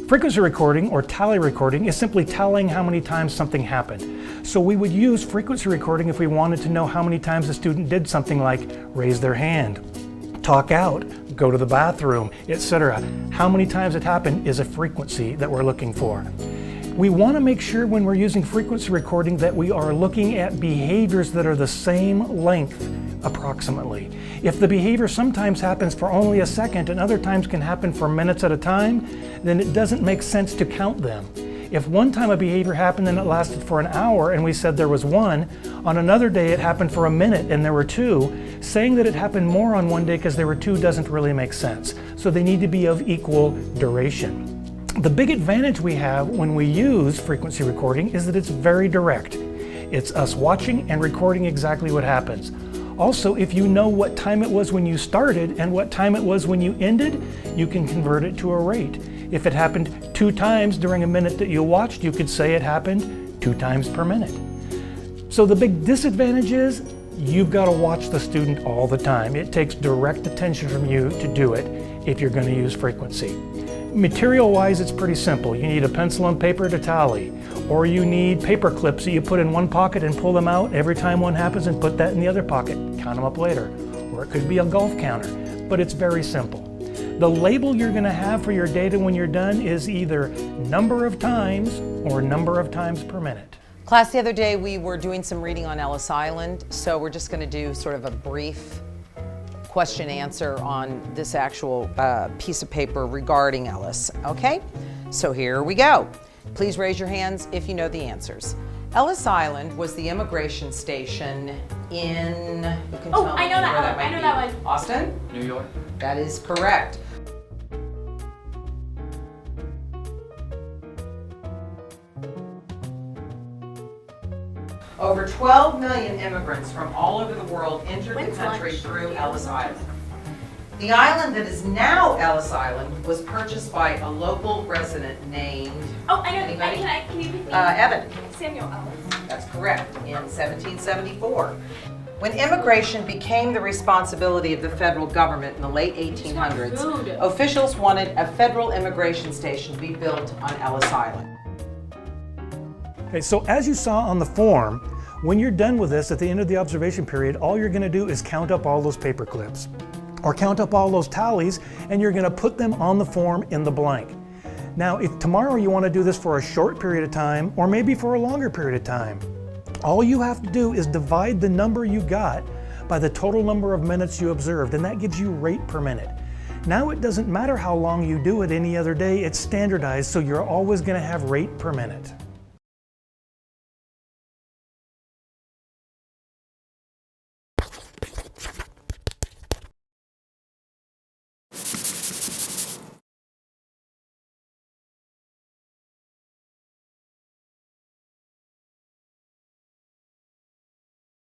Frequency recording, or tally recording, is simply tallying how many times something happened. So we would use frequency recording if we wanted to know how many times a student did something like raise their hand, talk out, go to the bathroom, etc. How many times it happened is a frequency that we're looking for. We want to make sure when we're using frequency recording that we are looking at behaviors that are the same length approximately. If the behavior sometimes happens for only a second and other times can happen for minutes at a time, then it doesn't make sense to count them. If one time a behavior happened and it lasted for an hour and we said there was one, on another day it happened for a minute and there were two, saying that it happened more on one day because there were two doesn't really make sense. So they need to be of equal duration. The big advantage we have when we use frequency recording is that it's very direct. It's us watching and recording exactly what happens. Also, if you know what time it was when you started and what time it was when you ended, you can convert it to a rate. If it happened 2 times during a minute that you watched, you could say it happened 2 times per minute. So the big disadvantage is you've got to watch the student all the time. It takes direct attention from you to do it if you're going to use frequency. Material-wise, it's pretty simple. You need a pencil and paper to tally, or you need paper clips that you put in one pocket and pull them out every time one happens and put that in the other pocket. Count them up later. Or it could be a golf counter, but it's very simple. The label you're going to have for your data when you're done is either number of times or number of times per minute. Class, the other day we were doing some reading on Ellis Island, so we're just going to do sort of a brief question answer on this actual piece of paper regarding Ellis, okay? So here we go. Please raise your hands if you know the answers. Ellis Island was the immigration station in, you can tell me I know that where one. might I know be. that one. Austin? New York. That is correct. Over 12 million immigrants from all over the world entered the When's country lunch? through Ellis Island. The island that is now Ellis Island was purchased by a local resident named Oh, I know. Anybody? Can you repeat? Evan. Samuel Ellis. That's correct, in 1774. When immigration became the responsibility of the federal government in the late 1800s, Food. officials wanted a federal immigration station to be built on Ellis Island. Okay, so as you saw on the form, when you're done with this at the end of the observation period, all you're going to do is count up all those paper clips or count up all those tallies, and you're going to put them on the form in the blank. Now, if tomorrow you want to do this for a short period of time or maybe for a longer period of time, all you have to do is divide the number you got by the total number of minutes you observed, and that gives you rate per minute. Now it doesn't matter how long you do it any other day, it's standardized, so you're always going to have rate per minute.